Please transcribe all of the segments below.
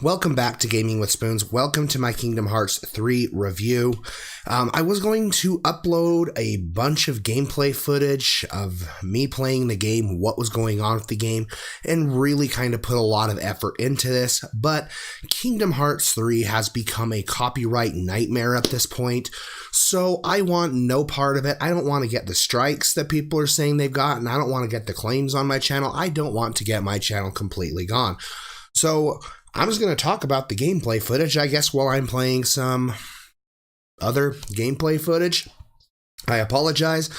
Welcome back to Gaming with Spoons. Welcome to my Kingdom Hearts 3 review. I was going to upload a bunch of gameplay footage of me playing the game, what was going on with the game, and really kind of put a lot of effort into this, but Kingdom Hearts 3 has become a copyright nightmare at this point, so I want no part of it. I don't want to get the strikes that people are saying they've got, and I don't want to get the claims on my channel. I don't want to get my channel completely gone. So I'm just going to talk about the gameplay footage, I guess, while I'm playing some other gameplay footage. I apologize.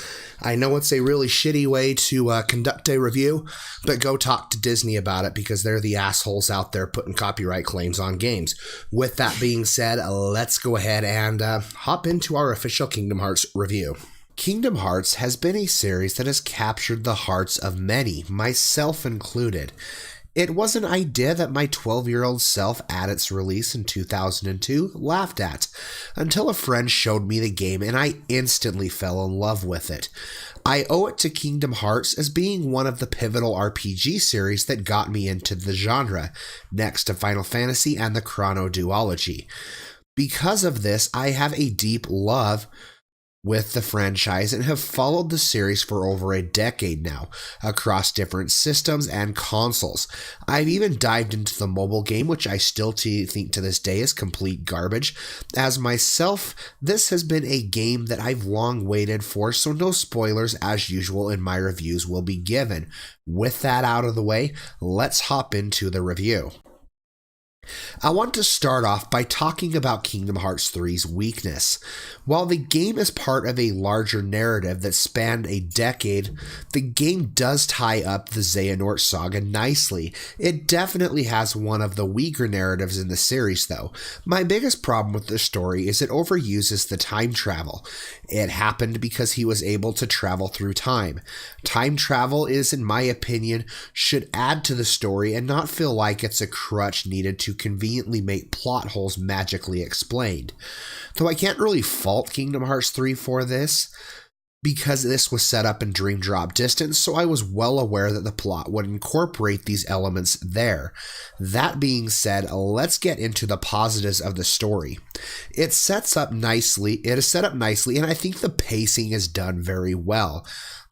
I know it's a really shitty way to conduct a review, but go talk to Disney about it because they're the assholes out there putting copyright claims on games. With that being said, let's go ahead and hop into our official Kingdom Hearts review. Kingdom Hearts has been a series that has captured the hearts of many, myself included. It was an idea that my 12-year-old self at its release in 2002 laughed at, until a friend showed me the game and I instantly fell in love with it. I owe it to Kingdom Hearts as being one of the pivotal RPG series that got me into the genre, next to Final Fantasy and the Chrono Duology. Because of this, I have a deep love with the franchise and have followed the series for over a decade now, across different systems and consoles. I've even dived into the mobile game, which I still think to this day is complete garbage. As myself, this has been a game that I've long waited for, so no spoilers as usual in my reviews will be given. With that out of the way, let's hop into the review. I want to start off by talking about Kingdom Hearts 3's weakness. While the game is part of a larger narrative that spanned a decade, the game does tie up the Xehanort saga nicely. It definitely has one of the weaker narratives in the series, though. My biggest problem with the story is it overuses the time travel. It happened because he was able to travel through time. Time travel is, in my opinion, should add to the story and not feel like it's a crutch needed to conveniently make plot holes magically explained. Though I can't really fault Kingdom Hearts 3 for this, because this was set up in Dream Drop Distance, so I was well aware that the plot would incorporate these elements there. That being said, let's get into the positives of the story. It is set up nicely, and I think the pacing is done very well.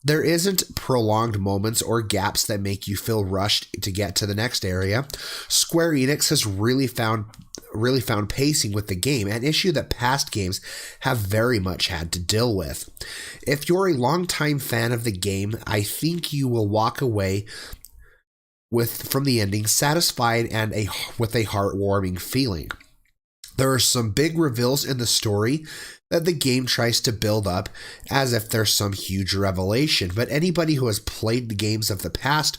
There isn't prolonged moments or gaps that make you feel rushed to get to the next area. Square Enix has really found pacing with the game, an issue that past games have very much had to deal with. If you're a longtime fan of the game, I think you will walk away from the ending satisfied and with a heartwarming feeling. There are some big reveals in the story that the game tries to build up as if there's some huge revelation, but anybody who has played the games of the past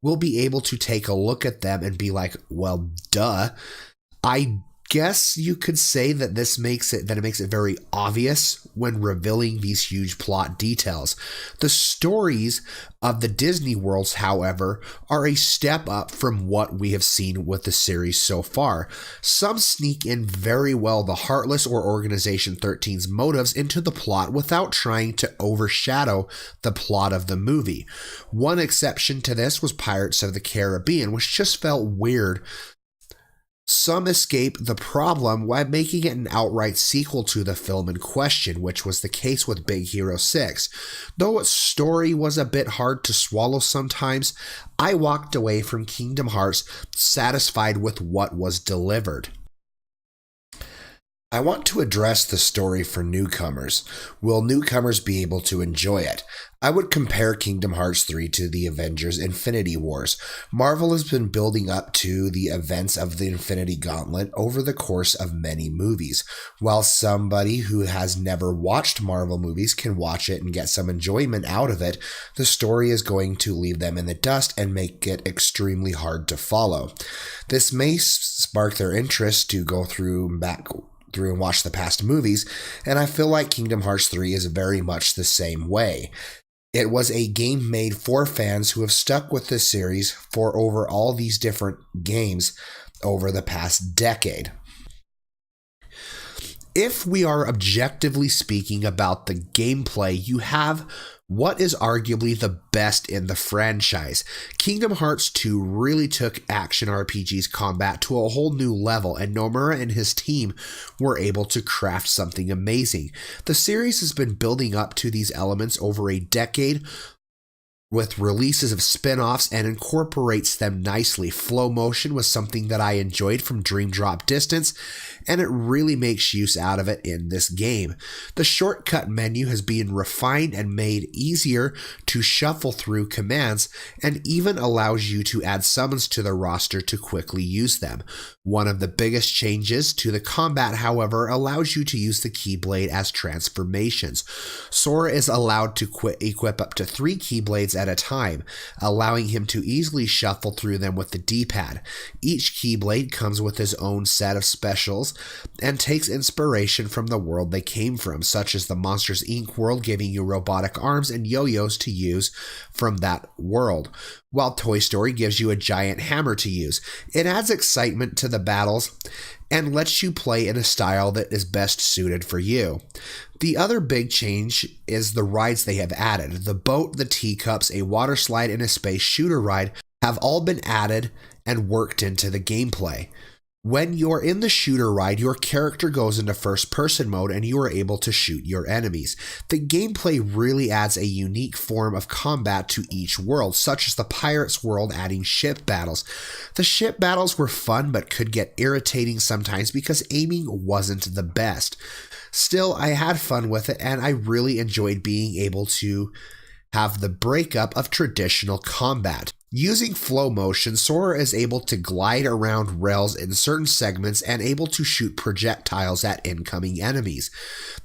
will be able to take a look at them and be like, well, duh. I guess you could say that it makes it very obvious when revealing these huge plot details. The stories of the Disney worlds, however, are a step up from what we have seen with the series so far. Some sneak in very well the Heartless or Organization 13's motives into the plot without trying to overshadow the plot of the movie. One exception to this was Pirates of the Caribbean, which just felt weird. Some escape the problem while making it an outright sequel to the film in question, which was the case with Big Hero 6. Though its story was a bit hard to swallow sometimes, I walked away from Kingdom Hearts satisfied with what was delivered. I want to address the story for newcomers. Will newcomers be able to enjoy it? I would compare Kingdom Hearts 3 to the Avengers Infinity Wars. Marvel has been building up to the events of the Infinity Gauntlet over the course of many movies. While somebody who has never watched Marvel movies can watch it and get some enjoyment out of it, the story is going to leave them in the dust and make it extremely hard to follow. This may spark their interest to go through and watch the past movies, and I feel like Kingdom Hearts 3 is very much the same way. It was a game made for fans who have stuck with this series for over all these different games over the past decade. If we are objectively speaking about the gameplay, you have what is arguably the best in the franchise. Kingdom Hearts 2 really took action RPG's combat to a whole new level, and Nomura and his team were able to craft something amazing. The series has been building up to these elements over a decade, with releases of spin-offs, and incorporates them nicely. Flow motion was something that I enjoyed from Dream Drop Distance, and it really makes use out of it in this game. The shortcut menu has been refined and made easier to shuffle through commands, and even allows you to add summons to the roster to quickly use them. One of the biggest changes to the combat, however, allows you to use the Keyblade as transformations. Sora is allowed to equip up to 3 Keyblades at a time, allowing him to easily shuffle through them with the D-pad. Each Keyblade comes with his own set of specials and takes inspiration from the world they came from, such as the Monsters Inc. world, giving you robotic arms and yo-yos to use from that world, while Toy Story gives you a giant hammer to use. It adds excitement to the battles and lets you play in a style that is best suited for you. The other big change is the rides they have added. The boat, the teacups, a water slide, and a space shooter ride have all been added and worked into the gameplay. When you're in the shooter ride, your character goes into first-person mode and you are able to shoot your enemies. The gameplay really adds a unique form of combat to each world, such as the Pirates world adding ship battles. The ship battles were fun but could get irritating sometimes because aiming wasn't the best. Still, I had fun with it, and I really enjoyed being able to have the breakup of traditional combat. Using flow motion, Sora is able to glide around rails in certain segments and able to shoot projectiles at incoming enemies.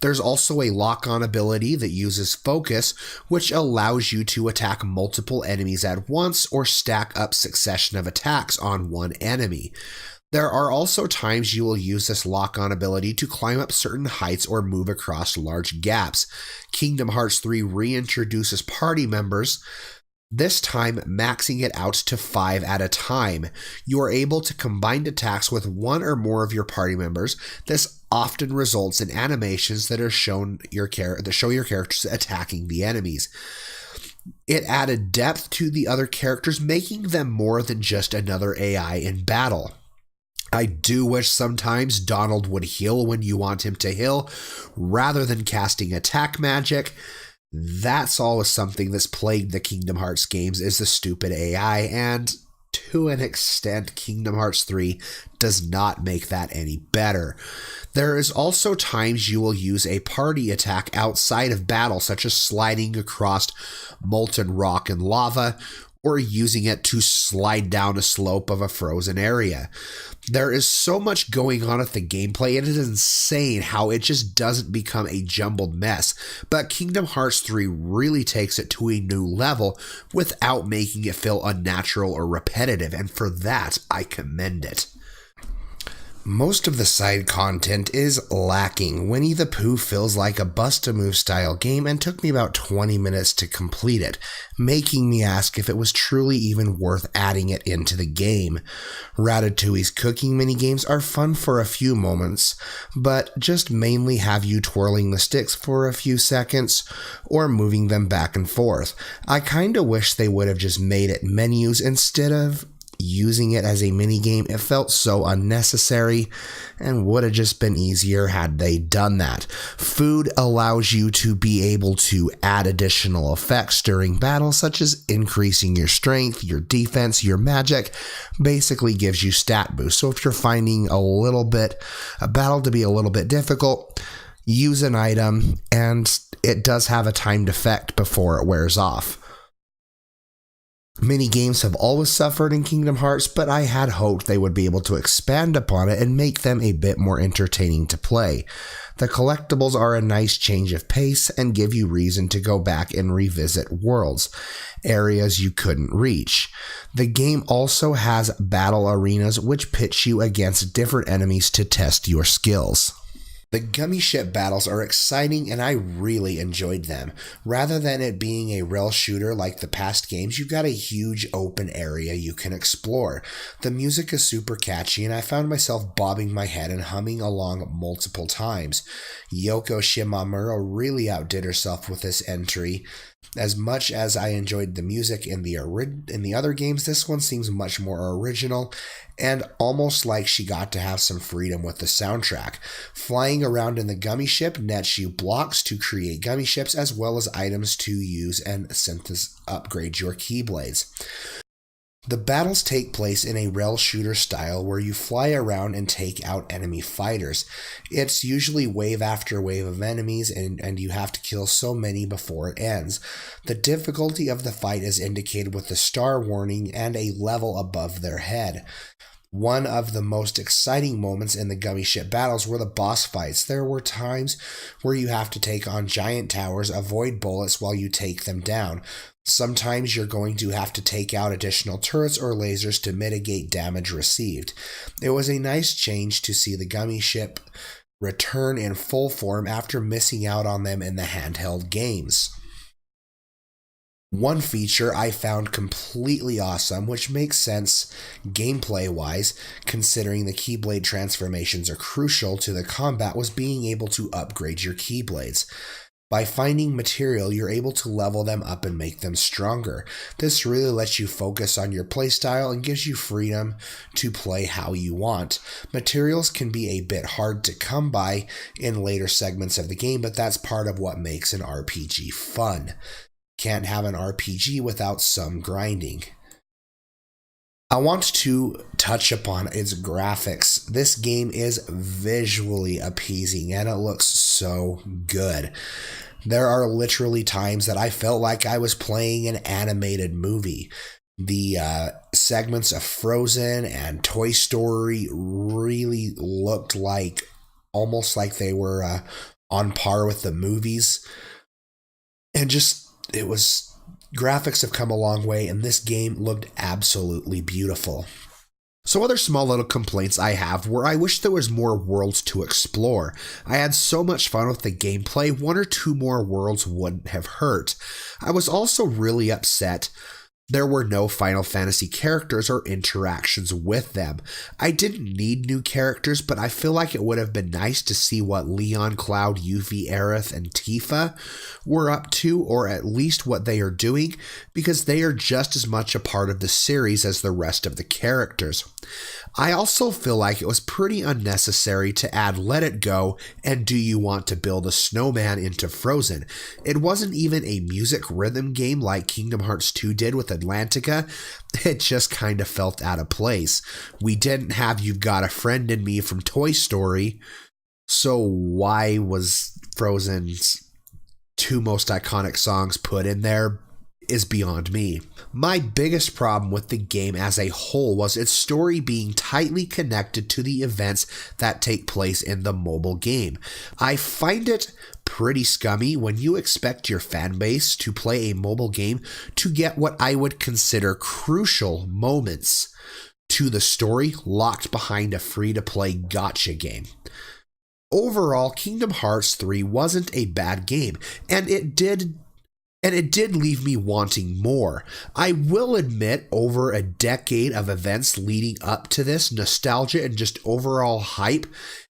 There's also a lock-on ability that uses focus, which allows you to attack multiple enemies at once or stack up succession of attacks on one enemy. There are also times you will use this lock-on ability to climb up certain heights or move across large gaps. Kingdom Hearts 3 reintroduces party members, this time maxing it out to 5 at a time. You are able to combine attacks with one or more of your party members. This often results in animations that are show your characters attacking the enemies. It added depth to the other characters, making them more than just another AI in battle. I do wish sometimes Donald would heal when you want him to heal, rather than casting attack magic. That's always something that's plagued the Kingdom Hearts games, is the stupid AI, and to an extent, Kingdom Hearts 3 does not make that any better. There is also times you will use a party attack outside of battle, such as sliding across molten rock and lava, or using it to slide down a slope of a frozen area. There is so much going on with the gameplay, and it is insane how it just doesn't become a jumbled mess. But Kingdom Hearts 3 really takes it to a new level without making it feel unnatural or repetitive, and for that, I commend it. Most of the side content is lacking. Winnie the Pooh feels like a bust-a-move style game and took me about 20 minutes to complete it, making me ask if it was truly even worth adding it into the game. Ratatouille's cooking minigames are fun for a few moments, but just mainly have you twirling the sticks for a few seconds or moving them back and forth. I kinda wish they would have just made it menus instead of using it as a minigame. It felt so unnecessary and would have just been easier had they done that. Food allows you to be able to add additional effects during battle, such as increasing your strength, your defense, your magic. Basically gives you stat boost. So if you're finding a battle to be a little bit difficult, use an item, and it does have a timed effect before it wears off. Mini games have always suffered in Kingdom Hearts, but I had hoped they would be able to expand upon it and make them a bit more entertaining to play. The collectibles are a nice change of pace and give you reason to go back and revisit worlds, areas you couldn't reach. The game also has battle arenas which pitch you against different enemies to test your skills. The gummy ship battles are exciting and I really enjoyed them. Rather than it being a rail shooter like the past games, you've got a huge open area you can explore. The music is super catchy and I found myself bobbing my head and humming along multiple times. Yoko Shimamura really outdid herself with this entry, As much as I enjoyed the music in the other games, this one seems much more original and almost like she got to have some freedom with the soundtrack. Flying around in the gummy ship nets you blocks to create gummy ships as well as items to use and upgrade your keyblades. The battles take place in a rail shooter style where you fly around and take out enemy fighters. It's usually wave after wave of enemies and you have to kill so many before it ends. The difficulty of the fight is indicated with the star warning and a level above their head. One of the most exciting moments in the gummy ship battles were the boss fights. There were times where you have to take on giant towers, avoid bullets while you take them down. Sometimes you're going to have to take out additional turrets or lasers to mitigate damage received. It was a nice change to see the gummy ship return in full form after missing out on them in the handheld games. One feature I found completely awesome, which makes sense gameplay-wise, considering the Keyblade transformations are crucial to the combat, was being able to upgrade your Keyblades. By finding material, you're able to level them up and make them stronger. This really lets you focus on your playstyle and gives you freedom to play how you want. Materials can be a bit hard to come by in later segments of the game, but that's part of what makes an RPG fun. Can't have an RPG without some grinding. I want to touch upon its graphics. This game is visually appeasing and it looks so good. There are literally times that I felt like I was playing an animated movie. The segments of Frozen and Toy Story really looked like almost like they were on par with the movies. And graphics have come a long way, and this game looked absolutely beautiful. So other small little complaints I have were I wish there was more worlds to explore. I had so much fun with the gameplay, 1 or 2 more worlds wouldn't have hurt. I was also really upset there were no Final Fantasy characters or interactions with them. I didn't need new characters, but I feel like it would have been nice to see what Leon, Cloud, Yuffie, Aerith, and Tifa were up to, or at least what they are doing, because they are just as much a part of the series as the rest of the characters. I also feel like it was pretty unnecessary to add Let It Go and Do You Want to Build a Snowman into Frozen. It wasn't even a music rhythm game like Kingdom Hearts 2 did with Atlantica. It just kind of felt out of place. We didn't have You've Got a Friend in Me from Toy Story, so why was Frozen's 2 most iconic songs put in there is beyond me. My biggest problem with the game as a whole was its story being tightly connected to the events that take place in the mobile game. I find it pretty scummy when you expect your fan base to play a mobile game to get what I would consider crucial moments to the story locked behind a free-to-play gacha game. Overall, Kingdom Hearts 3 wasn't a bad game, and it did leave me wanting more. I will admit, over a decade of events leading up to this, nostalgia and just overall hype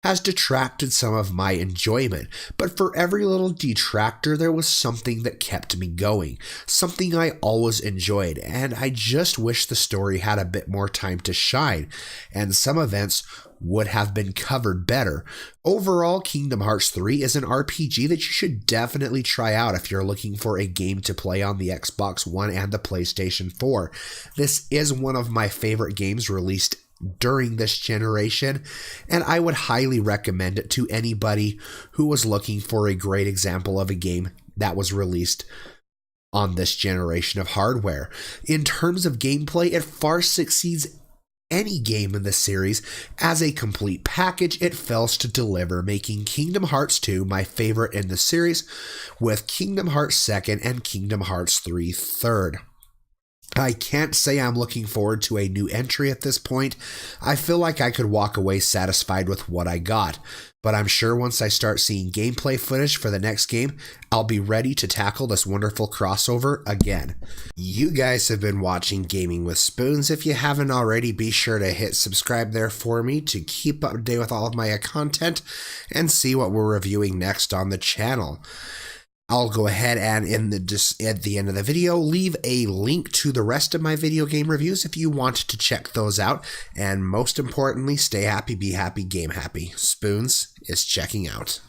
has detracted some of my enjoyment. But for every little detractor, there was something that kept me going, something I always enjoyed, and I just wish the story had a bit more time to shine, and some events would have been covered better. Overall, Kingdom Hearts 3 is an RPG that you should definitely try out if you're looking for a game to play on the Xbox One and the PlayStation 4. This is one of my favorite games released during this generation, and I would highly recommend it to anybody who was looking for a great example of a game that was released on this generation of hardware. In terms of gameplay, it far succeeds any game in the series. As a complete package, it fails to deliver, making Kingdom Hearts 2 my favorite in the series, with Kingdom Hearts 2nd and Kingdom Hearts 3 third. I can't say I'm looking forward to a new entry at this point. I feel like I could walk away satisfied with what I got, but I'm sure once I start seeing gameplay footage for the next game, I'll be ready to tackle this wonderful crossover again. You guys have been watching Gaming with Spoons. If you haven't already, be sure to hit subscribe there for me to keep up to date with all of my content and see what we're reviewing next on the channel. I'll go ahead and at the end of the video, leave a link to the rest of my video game reviews if you want to check those out. And most importantly, stay happy, be happy, game happy. Spoons is checking out.